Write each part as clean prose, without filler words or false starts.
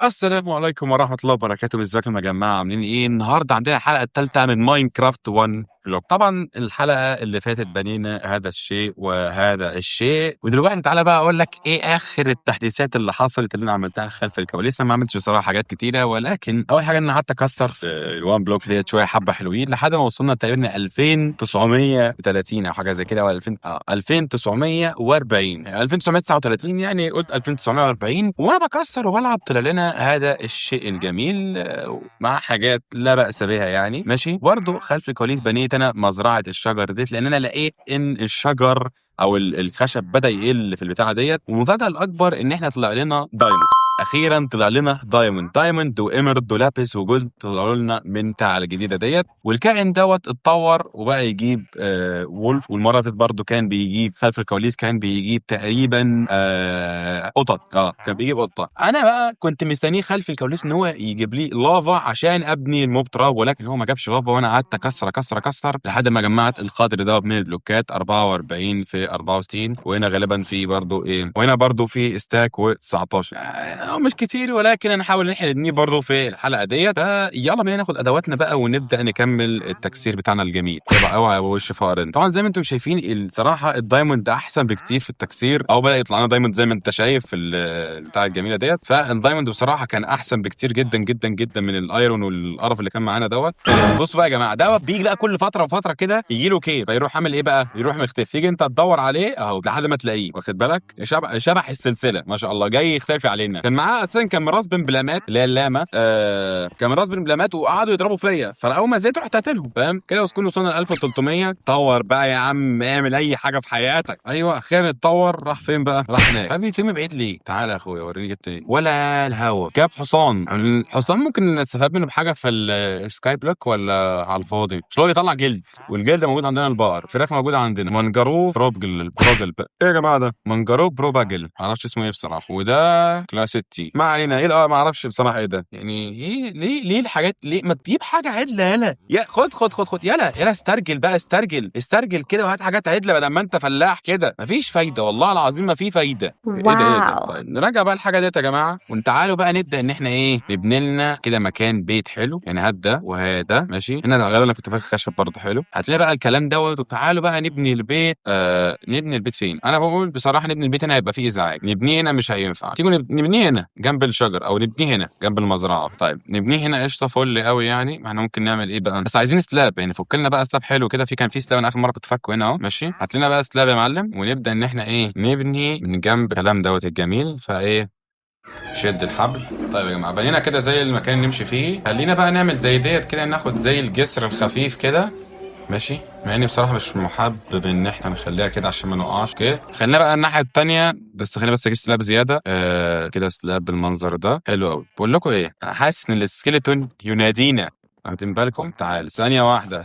السلام عليكم ورحمة الله وبركاته، ازيكم يا جماعة عاملين ايه؟ النهارده عندنا الحلقة الثالثة من ماينكرافت 1 بلوك. طبعا الحلقة اللي فاتت بنينا هذا الشيء وهذا الشيء، ودلوقتي تعالى بقى اقول لك ايه اخر التحديثات اللي حصلت اللي انا عملتها خلف الكواليس. أنا ما عملتش بصراحة حاجات كتيرة، ولكن اول حاجة انا قعدت اكسر في الوان بلوك ديت شوية حبة حلوين لحد ما وصلنا تقريبا 2930 او حاجة زي كده، او 2000 2940 2939، يعني قلت 2940 وانا بكسر وبلعب طلع لنا هذا الشيء الجميل، مع حاجات لا بأس بها يعني ماشي. برضه خلف الكواليس بنيت انا مزرعة الشجر ديت، لان انا لقيت ان الشجر او الخشب بدأ يقل في البتاعة ديت. والمفاجأة الأكبر إن إحنا طلع لنا دايموند. أخيرا طلع لنا دايموند وإيمرالد ولابس وجولد طلعوا لنا من بتاع الجديدة ديت. والكائن دوت اتطور وبقى يجيب وولف، والمرة اللي فاتت برضه كان بيجيب خلف الكواليس كان بيجيب تقريبا قطط. كان بيجيب قطة. أنا بقى كنت مستنيه خلف الكواليس إن هو يجيب لي لافا عشان أبني الموب تراب، ولكن هو ما جابش لافا، وأنا قعدت أكسر لحد ما جمعت القدر ده من البلوكات 44 في 64. وهنا غالبا في برضه ايه، وهنا برضه في ستاك و19، مش كتير، ولكن انا هحاول نحل نبنيه برضه في الحلقه ديت. يلا بينا ناخد ادواتنا بقى ونبدا نكمل التكسير بتاعنا الجميل. يبقى اوعى وش فارن. طبعا زي ما انتم شايفين الصراحه الدايموند ده احسن بكتير في التكسير، او بدا يطلع لنا دايموند زي ما انت شايف في بتاع الجميله ديت. فالدايموند بصراحه كان احسن بكتير جدا جدا جدا من الايرون والقرف اللي كان معانا دوت. بصوا بقى يا جماعه، دوت بيجي بقى كل فتره وفتره كده يجي له كيف، فيروح عامل ايه بقى، يروح مختفي، يجي انت تدور عليه اهو لحد ما تلاقيه، واخد بالك؟ شبح السلسله ما شاء الله، جاي يختفي علينا. كان معاه اساسا كان مراس بمبلامات اللي هي اللامه، كان مراس بمبلامات، وقعدوا يضربوا فيا، فاول ما زيت رحت قاتلهم، فاهم كده؟ وصلنا 1300. طور بقى يا عم، اعمل اي حاجه في حياتك. ايوه اخيرا اتطور. راح فين بقى؟ راح هناك. فبيتم بعيد ليه؟ تعالى يا اخويا وريني جبت ايه. ولا الهوا جاب حصان. الحصان ممكن نستفاد منه بحاجه في السكاي بلوك ولا على الفاضي؟ مش هو بيطلع جلد، والجلد موجود عندنا، البقر، فراخ موجوده عندنا، منجروف بروبجل بقى. ايه يا جماعه ده؟ منجروف بروباجل، ما اعرفش اسمه ايه بصراحه. وده كلاسيتي، ما علينا. ايه ما اعرفش بصراحه ايه ده يعني. ايه ليه الحاجات؟ ليه ما تجيب حاجه عدله؟ يلا يا خد يلا استرجل بقى، استرجل كده وهات حاجات عدله بدل ما انت فلاح كده. مفيش فايده والله العظيم، ما في فايده. ايه ده؟ واو. طيب نراجع بقى الحاجه ديت يا جماعه، وتعالوا بقى نبدا ان احنا ايه، نبني لنا كده مكان بيت حلو. يعني هات ده وهذا ماشي. هنا غالبا انا كنت فاكر خشب برضه حلو. هتلاقي بقى الكلام دوت. وتعالوا بقى نبني البيت. نبني البيت فين؟ انا بقول بصراحه نبني البيت هنا هيبقى فيه ازعاج، نبنيه هنا مش هينفع. تيجوا نبنيه هنا جنب الشجر، او نبنيه هنا جنب المزرعه. طيب نبنيه هنا قشطه فل قوي يعني. ما احنا ممكن نعمل ايه بقى، بس عايزين سلاب يعني. فك لنا بقى سلاب حلو كده. كان في سلاب انا اخر مره كنت فاكه هنا اهو ماشي. هات لنا بقى سلاب يا معلم، ونبدا ان احنا ايه، نبني من جنب الكلام دوت الجميل. فايه، شد الحبل. طيب يا جماعه بنينا كده زي المكان نمشي فيه. خلينا بقى نعمل زي ديت كده، ناخد زي الجسر الخفيف كده ماشي. مع اني بصراحه مش محبب ان احنا نخليها كده عشان ما نقعش كده. خلينا بقى الناحيه التانيه، بس خلينا بس اجيب سلاب زياده كده. سلاب بالمنظر ده حلو قوي. بقول لكم ايه، انا حاسس ان السكيلتون ينادينا، واخدين بالكم؟ تعال ثانيه واحده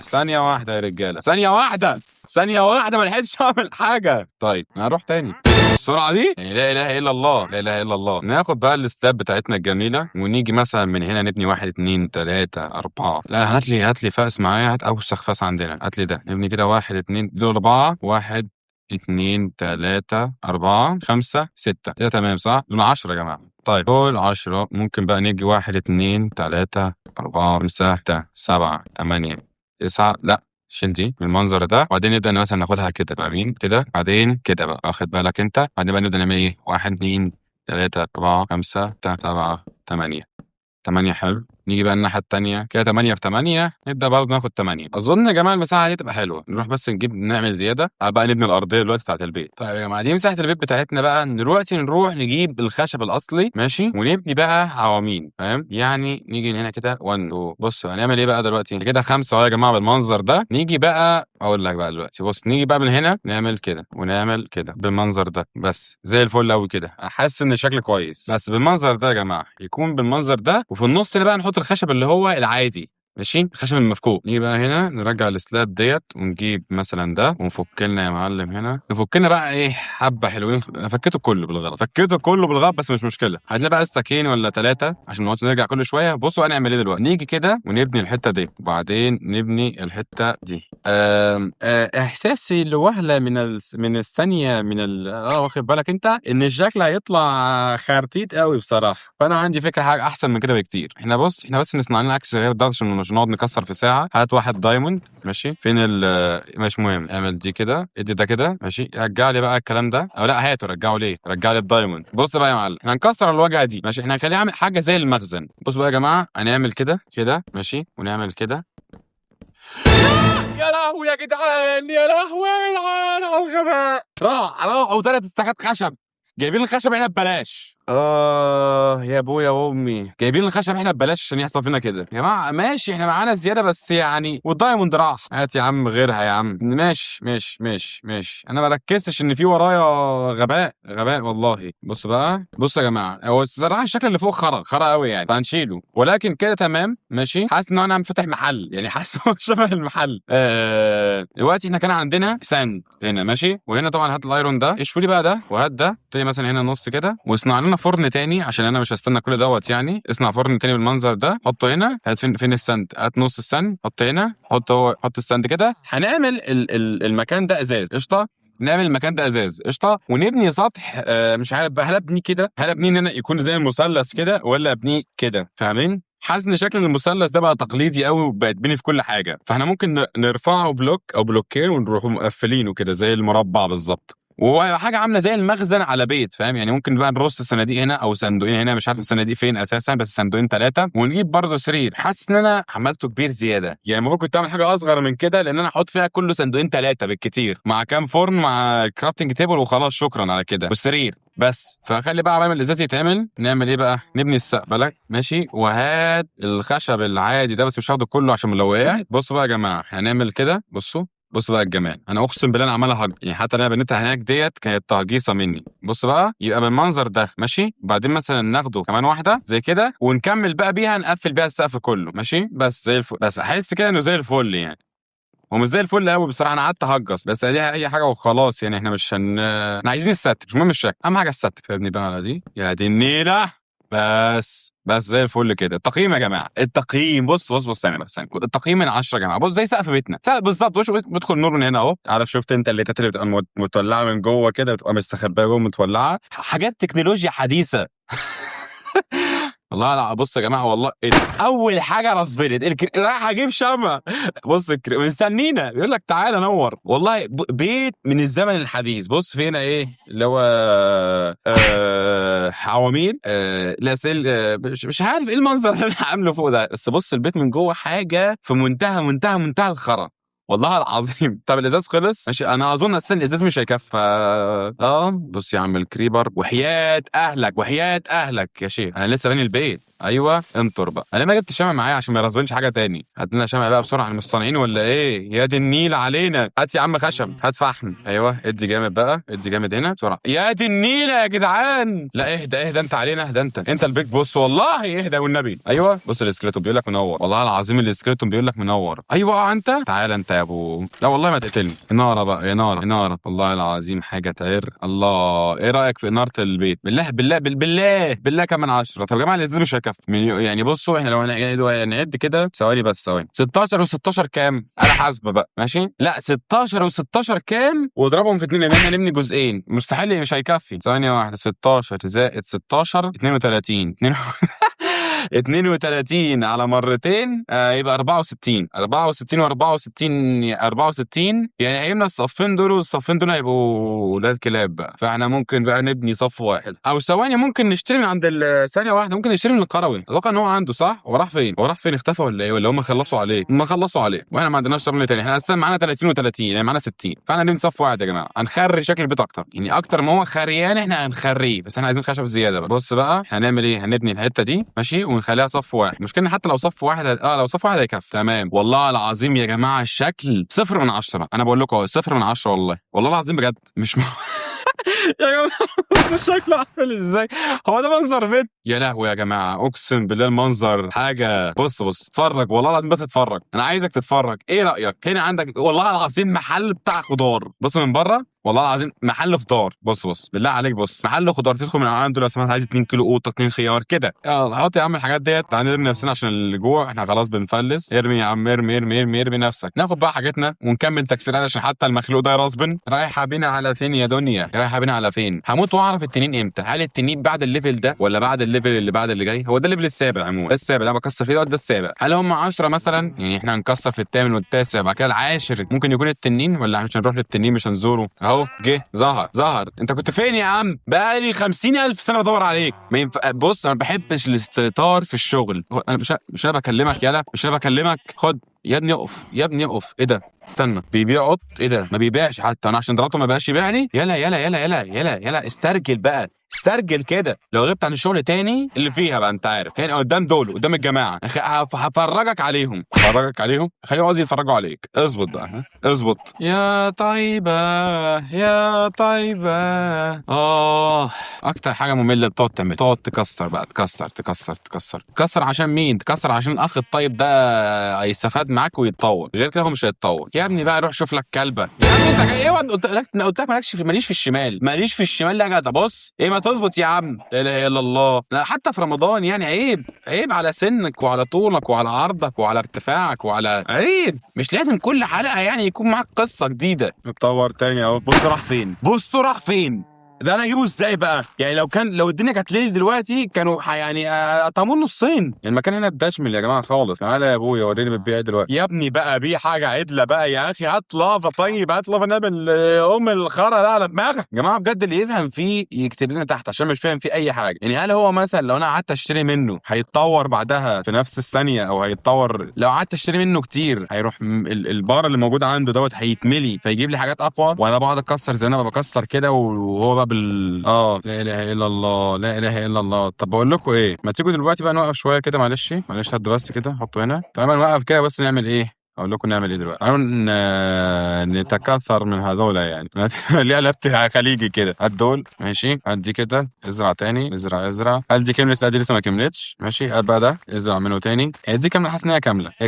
يا رجاله، ثانيه واحده ما لحقتش اعمل حاجه. طيب انا هروح تاني السرعه دي يعني. لا اله الا الله، لا اله الا الله. ناخد بقى السلاب بتاعتنا الجميله، ونيجي مثلا من هنا نبني 1 2 3 4. لا هات لي فاس معايا، هات اوسخ فاس عندنا، هات لي ده. نبني كده 1 2 دول 4، 1 2 3 4 5 6 كده تمام صح؟ دول 10 يا جماعه. طيب دول 10. ممكن بقى نيجي 1 2 3 4 5 6 7 8 9. لا شيل دي بالمنظر ده. وبعدين نبدا مثلا ناخدها كده بقى، مين كده، بعدين كده بقى، واخد بالك انت؟ بعدين بقى نبدا نعمل ايه، 1 2 3 4 5 6 7 8. 8 حلو. نيجي بقى الناحية التانية كده، 8 في 8 نبدأ برضه ناخد 8. أظن يا جماعة المساحة دي تبقى حلوة. نروح بس نجيب نعمل زيادة بقى، نبني الأرضية دلوقتي بتاعت البيت. طيب يا جماعة دي مساحة البيت بتاعتنا بقى. دلوقتي نروح نجيب الخشب الأصلي ماشي، ونبني بقى عواميد، فاهم يعني؟ نيجي من هنا كده 1 2. بص هنعمل إيه بقى دلوقتي كده 5 أهو يا جماعة بالمنظر ده. نيجي بقى أقول لك بقى دلوقتي، بص نيجي بقى من هنا نعمل كده ونعمل كده بالمنظر ده، بس زي الفل أوي كده. حاسس إن الشكل كويس، بس بالمنظر ده يا جماعة، يكون بالمنظر ده. وفي النص هنا بقى نحط الخشب اللي هو العادي، ماشي، الخشب المفكوك. نيجي بقى هنا نرجع السلاب ديت ونجيب مثلا ده ونفك لنا يا معلم هنا، نفك لنا بقى ايه حبه حلوين. انا فكيته كله بالغلط، فكيته كله بالغلط، بس مش مشكله، هات لنا بقى سكين ولا 3 عشان ما نقعدش نرجع كل شويه. بصوا هنعمل ايه دلوقتي، نيجي كده ونبني الحته دي وبعدين نبني الحته دي. احساسي لوهله من الثانيه واخد بالك انت ان الشكل هيطلع خرتيت قوي بصراحه. فانا عندي فكره حاجه احسن من كده بكتير. احنا بص، احنا بس نصنع لنا عكس غير ده عشان مش نقعد نكسر في ساعه. هات واحد دايموند ماشي، فين مش مهم، اعمل دي كده، ادي ده كده ماشي، رجع لي بقى الكلام ده، او لا هاته رجعه ليه، رجع لي الدايموند. بص بقى يا معلم، احنا هنكسر الواجهه دي ماشي، احنا هنخليها عامل حاجه زي المخزن. بص بقى يا جماعه، هنعمل كده كده ماشي، ونعمل كده. يا لهوي يا جدعان، يا لهوي يا جدعان على الغباء. راحوا 3 استكات خشب، جايبين الخشب احنا ببلاش. يا ابويا وامي، جايبين الخشب احنا ببلاش عشان يحصل فينا كده. يا جماعه ماشي، احنا معانا زياده بس يعني، والدايموند راح. هات يا عم غيرها يا عم. ماشي انا ما ركزتش ان في ورايا غباء والله. بص بقى، بص يا جماعه، هو الصراحه الشكل اللي فوق خرا قوي يعني، فهنشيله، ولكن كده تمام ماشي. حاسس ان انا عم فاتح محل يعني، حاسس ان هو شبه المحل. دلوقتي احنا كان عندنا ساند هنا ماشي، وهنا طبعا هات الايرون ده، اشوي لي بقى ده، وهات ده تاني مثلا هنا نص كده، واصنع لنا فرن تاني عشان انا مش هستنى كل دوت يعني. اصنع فرن تاني بالمنظر ده، حطه هنا. هات فين الساند، هات نص الساند حط هنا، حط الساند كده. هنعمل المكان ده ازاز قشطه، نعمل المكان ده ازاز قشطه، ونبني سطح. مش عارف بقى، هل ابني كده، هل ابني ان انا يكون زي المثلث كده، ولا ابنيه كده، فاهمين؟ حاسس ان شكل المثلث ده بقى تقليدي قوي وبقى يتبني في كل حاجه، فاحنا ممكن نرفعه بلوك او بلوكين ونروح مقفلينه كده زي المربع بالظبط، وحاجه عامله زي المخزن على بيت، فاهم يعني؟ ممكن بقى نرص صناديق هنا او صندوقين هنا، مش عارف الصناديق فين اساسا، بس صندوقين 3، ونجيب برضه سرير. حاسس ان انا عملته كبير زياده يعني، المفروض كنت اعمل حاجه اصغر من كده، لان انا احط فيها كله صندوقين 3 بالكتير، مع كام فرن مع كرافتنج تيبل وخلاص، شكرا على كده، والسرير بس. فخلي بقى عمال الازاز يتعمل. نعمل ايه بقى، نبني السقف بالك ماشي، وهات الخشب العادي ده، بس مش هاخده كله عشان لو وقع. بصوا بقى يا جماعه، هنعمل كده. بص بقى الجمال، انا اقسم بالله انا عمالها هج يعني، حتى انا بنيتها هناك ديت كانت تهجيصه مني. بص بقى، يبقى بالمنظر ده ماشي، بعدين مثلا ناخده كمان واحده زي كده ونكمل بقى بيها، نقفل بيها السقف كله ماشي، بس زي الفل. بس احس كده انه زي الفل يعني، هو مش زي الفل قوي بصراحه، انا قعدت اهجص بس اديها اي حاجه وخلاص يعني. احنا مش احنا عايزين الستر، مش مهم الشكل، اهم حاجه الستر. فابني بقى على دي يا دي النيله، بس زي الفل كده. التقييم يا جماعه، التقييم بص ثانيه بس، التقييم من 10 يا جماعه. بص زي سقف بيتنا بالظبط، بيدخل نور من هنا اهو، عارف شفت انت اللي بتبقى متولعه من جوه كده، بتبقى مستخبيه جوه متولعه، حاجات تكنولوجيا حديثه. والله لا، بص يا جماعه والله إيه ده؟ اول حاجه رصبنت رايح اجيب شمع. بص مستنينا بيقول لك تعالى نور، والله بيت من الزمن الحديث. بص فينا ايه اللي هو عواميد، لاسل، مش عارف ايه المنظر اللي انا عامله فوق ده، بس بص البيت من جوه حاجه في منتهى الخرا والله العظيم. طب الازاز خلص ماشي، انا اظن اصلا الازاز مش هيكفي. بص يا عم الكريبر، وحياة اهلك يا شيخ، انا لسه باني البيت. ايوه انطر بقى، انا ما جبت شمع معايا عشان ما يرسبنش حاجه تاني. هات لنا شمع بقى بسرعه، مش صانعين ولا ايه؟ يا دي النيل علينا. هات يا عم خشب، هات فحم. ايوه ادي جامد بقى، ادي جامد هنا بسرعه. يا دي النيل يا جدعان، لا اهدى انت علينا، اهدى انت البيت. بص والله اهدى والنبي. ايوه بص الاسكليتون بيقول لك منور، والله العظيم الاسكليتون بيقول لك منور. ايوه انت تعالى انت يا ابو، لا والله ما تقتلني. اناره بقى، يا ناره والله العظيم حاجه تعر. الله، ايه رايك في اناره البيت؟ بالله كمان 10. طب يا جماعه الازاز مش هيكفي يعني. بصوا احنا لو نعد كده ثواني بس، ثواني. 16 و16 كام؟ انا حاسبه بقى ماشي. لا 16 و16 كام، واضربهم في 2 لان احنا نبني جزئين، مستحيل مش هيكفي. ثانيه واحده، 16 زائد 16 32 32 على مرتين، يبقى 64 و64 يعني هيبقى الصفين دول، والصفين دول هيبقوا ولاد كلاب بقى. فاحنا ممكن بقى نبني صف واحد، او ثواني ممكن نشتري من عند ثانيه واحده، ممكن نشتري من القروي. اتوقع ان هو عنده صح. هو راح فين اختفى ولا ايه؟ ولا هم خلصوا عليه؟ واحنا ما عندناش رمل تاني. احنا اساسا معانا 30 و30 يعني معانا 60، فاحنا نبني صف واحد يا جماعه. هنخري شكل البيت اكتر يعني، اكتر ما هو خريان احنا هنخريه، بس احنا عايزين خشب زياده بقى. بص بقى هنعمل ايه، هنبني الحته دي ماشي، ونخليها صف واحد. مشكلة حتى لو صف واحد لو صف واحد هيكفي تمام. والله العظيم يا جماعه الشكل 0 من 10، انا بقول لكم 0 من 10 والله العظيم بجد مش يا جماعه بص شكله عامل ازاي، هو ده منظر بيت؟ يا لهوي يا جماعه، اقسم بالله المنظر حاجه. بص اتفرج والله العظيم، بس اتفرج، انا عايزك تتفرج. ايه رايك؟ هنا عندك والله العظيم محل بتاع خضار، بص من بره والله العظيم محل خضار. بص بالله عليك، بص محل خضار، تدخل من عنده لو سمحت عايز 2 كيلو قوطه، 2 خيار كده، يلا حط يا عم الحاجات ديت. تعالى نرمي نفسنا عشان الجوع، احنا خلاص بنفلس. ارمي يا عم، ارمي نفسك. ناخد بقى حاجتنا ونكمل تكسيرات عشان حتى المخلوق ده يراسبن. رايحه بينا على فين يا دنيا؟ رايحه بينا على فين؟ هموت واعرف التنين امتى. هل التنين بعد الليفل ده ولا بعد الليفل اللي بعد اللي جاي؟ هو ده الليفل السابع عموما، ده السابع انا بكسر فيه، ده السابع. هل هم 10 مثلا؟ يعني احنا هنكسر في الثامن والتاسع، بعد كده العاشر ممكن يكون التنين، ولا مش هنروح للتنين مش هنزوره؟ اهو جه ظهر. انت كنت فين يا عم؟ بقالي 50,000 سنه بدور عليك. بص انا ما بحبش الاستهتار في الشغل. انا مش انا بكلمك، يالا مش انا بكلمك. خد يا ابني اقف، يا ابني اقف. ايه ده؟ استنى، بيبيع قط؟ ايه ده؟ ما بيبيعش حتى، انا عشان ضربته ما بقاش يبيعني. يلا استرجل بقى، استرجل كده. لو غبت عن الشغل تاني اللي فيها بقى انت عارف، هنا قدام دول قدام الجماعه هفرجك عليهم، خليهم قصدي يتفرجوا عليك. اظبط بقى، ها اظبط يا طيبه يا طيبه. اكتر حاجه ممله بتقعد تعمل، تقعد تكسر بقى، تكسر عشان مين؟ تكسر عشان الاخ الطيب ده هيستفاد معاك ويتطور، غير كده هو مش هيتطور. يا ابني بقى روح شوف لك كلبه. يا عم انت ايه؟ قلت لك ماليش في الشمال، لا يا جدع. بص ايه، ما تظبط يا عم. لا اله الا الله. لا حتى في رمضان يعني عيب على سنك وعلى طولك وعلى عرضك وعلى ارتفاعك وعلى عيب. مش لازم كل حلقه يعني يكون معاك قصه جديده. نتطور تاني اهو. بص راح فين. ده انا اجيبه ازاي بقى؟ يعني لو الدنيا كانت ليل دلوقتي كانوا يعني قطموا نصين. المكان هنا اتدشمل يا جماعه خالص. تعالى يا ابويا وريني بتبيع ايه دلوقتي. يا ابني بقى بيع حاجه عدله بقى يا اخي. هات لافا، طيب هات لافا نابل ام الخرا لا على دماغك يا جماعه بجد. اللي يفهم فيه يكتب لنا تحت عشان مش فاهم فيه اي حاجه. يعني هل هو مثلا لو انا قعدت اشتري منه هيتطور بعدها في نفس الثانيه، او هيتطور لو قعدت اشتري منه كتير هيروح البار اللي موجود عنده دوت هيتملي فيجيب لي حاجات اقوى، وانا بقعد اكسر زي ما انا بكسر كده وهو بقى لا اله الا الله، لا اله الا الله. طب بقول لكم ايه، ما تيجوا دلوقتي بقى نوقف شويه كده، معلش هد بس كده، حطه هنا. تعالوا نوقف كده بس نعمل ايه. اقول لكم نعمل ايه دلوقتي. تعالوا نتكاثر من هذول يعني. ليه قلبت خليجي كده؟ هات دول ماشي، هات دي كده، ازرع تاني، ازرع. هل دي كملت؟ لا دي لسه ما كملتش. ماشي هات بقى ده، ازرع منه تاني. دي كامله، حاسس ان هي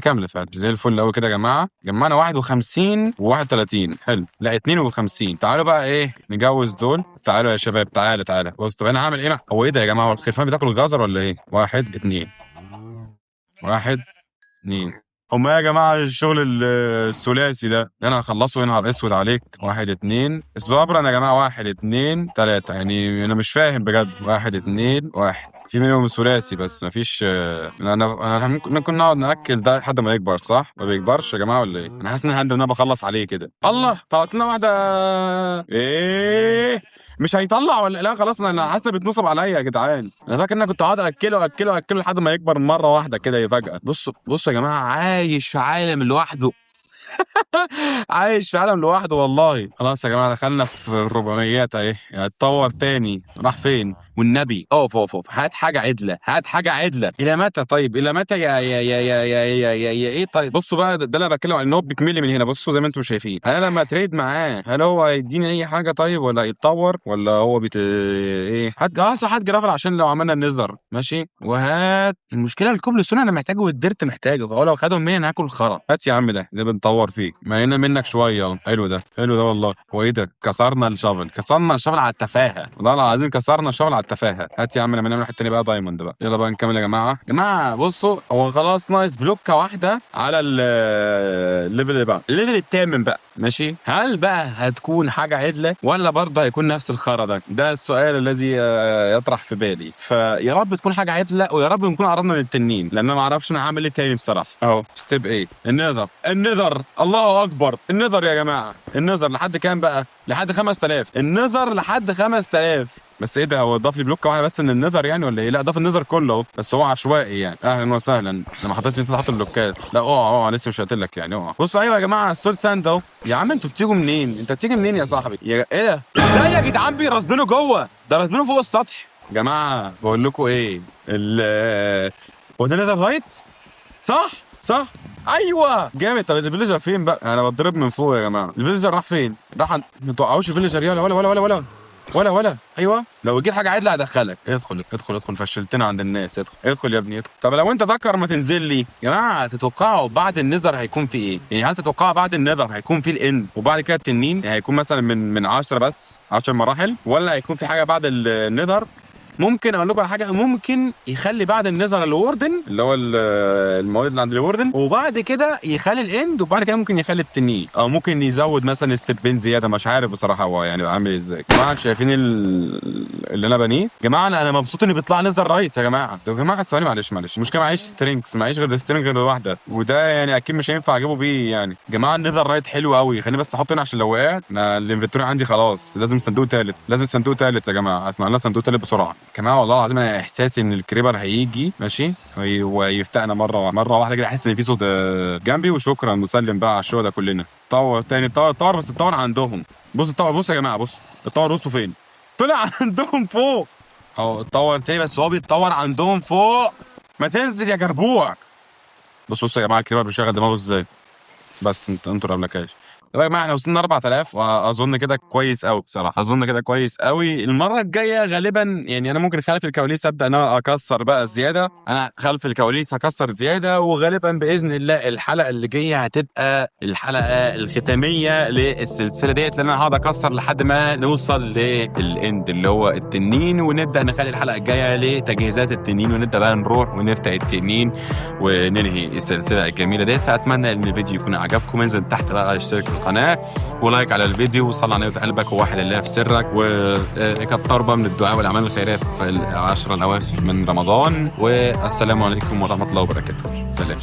كامله فعلا زي الفل قوي كده يا جماعه. جمعنا 51 و31 حلو، لا 52. تعالوا بقى ايه نجوز دول. تعالوا يا شباب، تعالى بص. طب انا هعمل ايه؟ هو ايه ده يا جماعه؟ هو الخرفان بتاكل الجزر ولا ايه؟ 1 2 1 2. هما يا جماعة الشغل الثلاثي ده اللي انا هخلصه هنا على الاسود عليك. 1 2 اصبر انا يا جماعة. 1 2 3 يعني انا مش فاهم بجد. 1 2 1 في منهم ثلاثي بس مفيش. انا ممكن نقعد ناكل ده لحد ما يكبر صح؟ ما بيكبرش يا جماعة ولا ايه؟ انا حاسس ان انا بخلص عليه كده. الله طلعت لنا واحدة. ايه مش هيطلع ولا لا؟ خلاص انا حاسس بيتنصب عليا يا جدعان. انا فاكر ان انا كنت قاعد اكله لحد ما يكبر مره واحده كده فجاه. بصوا يا جماعه، عايش في عالم لوحده. عايش في عالم لوحده والله. خلاص يا جماعه دخلنا في 400 اهي. اتطور تاني راح فين؟ والنبي اقف هات حاجه عدله. الى متى طيب؟ الى متى يا ايه طيب؟ بصوا بقى ده اللي انا بتكلم عن ان هو بيكمل من هنا. بصوا زي ما انتم شايفين، انا لما اتريد معاه هل هو هيديني اي حاجه طيب ولا يتطور ولا هو ايه؟ هات جرافل عشان لو عملنا النظر ماشي. وهات المشكله الكوبل ستون انا محتاجه والديرت محتاجه، فهو لو خدهم مني انا هاكل خرا. هات يا عم ده بنطور فيه. ما هنا منك شويه. حلو ده والله. هو ايه ده؟ كسرنا الشافل على التفاهه والله العظيم. كسرنا الشافل على التفاهه. هات يا عم لما نعمل واحد تاني بقى دايموند بقى. يلا بقى نكمل يا جماعه. بصوا هو خلاص ناقص بلوكه واحده على الليفل اللي بقى الليفل الثامن بقى ماشي. هل بقى هتكون حاجه عدله ولا برضه هيكون نفس الخرا ده السؤال الذي يطرح في بالي. فيا رب تكون حاجه عدله، ويا رب نكون قربنا للتنين، لان انا ما اعرفش انا هعمل ايه تاني بصراحه. اهو ستيب ايه؟ النذر الله اكبر. النذر يا جماعه، النذر لحد كام بقى؟ لحد 5000. النذر لحد 5000. بس ايه ده؟ هو ضاف لي بلوكه واحده بس من النذر يعني ولا ايه؟ لا ضاف النذر كله اهو، بس هو عشوائي يعني. اهلا وسهلا. انا ما حطيتش، نسيت احط البلوكات. لا اوعى لسه مش قلت لك يعني. اوعى. بصوا ايوه يا جماعه السول ساند اهو. يا عم انتوا بتيجوا منين؟ انت بتيجي منين يا صاحبي؟ ايه ده؟ ازاي يا جدعان بيرسبنوا جوه؟ ده رسبنوا فوق السطح يا جماعه. بقول لكم ايه، هو ده نذر لايت صح ايوه جامد. طب الفيليجر فين بقى؟ انا بتضرب من فوق يا جماعه. الفيليجر راح فين؟ ما توقعوش الفيليجر يلا ولا ولا ايوه لو يجيب حاجه عدله هدخلك. ادخل فشلتنا عند الناس. ادخل يا ابني ادخل. طب لو انت ذكر ما تنزل لي يا جماعه. تتوقعوا بعد النذر هيكون في ايه؟ يعني هل تتوقعوا بعد النذر هيكون في الاند وبعد كده التنين؟ يعني هيكون مثلا من 10 بس 10 مراحل، ولا هيكون في حاجه بعد النذر؟ ممكن اقول لكم على حاجه، ممكن يخلي بعد النظر الوردن اللي هو المواد اللي عند الوردن، وبعد كده يخلي الاند، وبعد كده ممكن يخلي التنين، او ممكن يزود مثلا ستيبين زياده. مش عارف بصراحه هو يعني عامل ازاي. جماعه شايفين اللي انا بنيه؟ جماعه انا مبسوط ان بيطلع نظر رايت يا جماعه. يا جماعه ثواني معلش المشكله معيش سترينجز، معيش غير السترينج غير واحده، وده يعني اكيد مش هينفع اجيبه بيه يعني. جماعه النظر رايت حلو قوي. خليني بس احط هنا عشان لو وقعت انا الانفنتوري عندي خلاص. لازم صندوق ثالث، لازم صندوق ثالث يا جماعه. اسمع لنا صندوق ثالث بسرعه يا جماعه. والله العظيم انا احساسي ان الكريبر هيجي ماشي ويفتقنا مره واحده كده. احس ان في صوت جنبي، وشكرا مسلم بقى على الشو ده كلنا. طور تاني طور بس الطور عندهم. بص الطور، بص يا جماعه، بص الطور وصلوا فين؟ طلع عندهم فوق اهو. اتطور تاني بس هو بيتطور عندهم فوق. ما تنزل يا جربوع. بصوا يا جماعه الكريبر بيشغل دماغه ازاي. بس انتوا رابلكاش. طيب يا جماعه احنا وصلنا 4000 واظن كده كويس قوي بصراحه. اظن كده كويس قوي. المره الجايه غالبا يعني انا ممكن خلف الكواليس ابدا ان انا اكسر بقى زياده. انا خلف الكواليس هكسر زياده، وغالبا باذن الله الحلقه اللي جايه هتبقى الحلقه الختاميه للسلسله ديت، لان انا هقعد اكسر لحد ما نوصل للاند اللي هو التنين، ونبدا نخلي الحلقه الجايه لتجهيزات التنين، ونبدا بقى نروح ونفتح التنين وننهي السلسله الجميله ديت. فاتمنى ان الفيديو يكون عجبكم. انزل تحت بقى اشترك القناه ولايك على الفيديو، وصلي على النبي في قلبك وواحد الله في سرك، وكتر بقى من الدعاء والاعمال الخيريه في العشر الاواخر من رمضان. والسلام عليكم ورحمه الله وبركاته. سلام.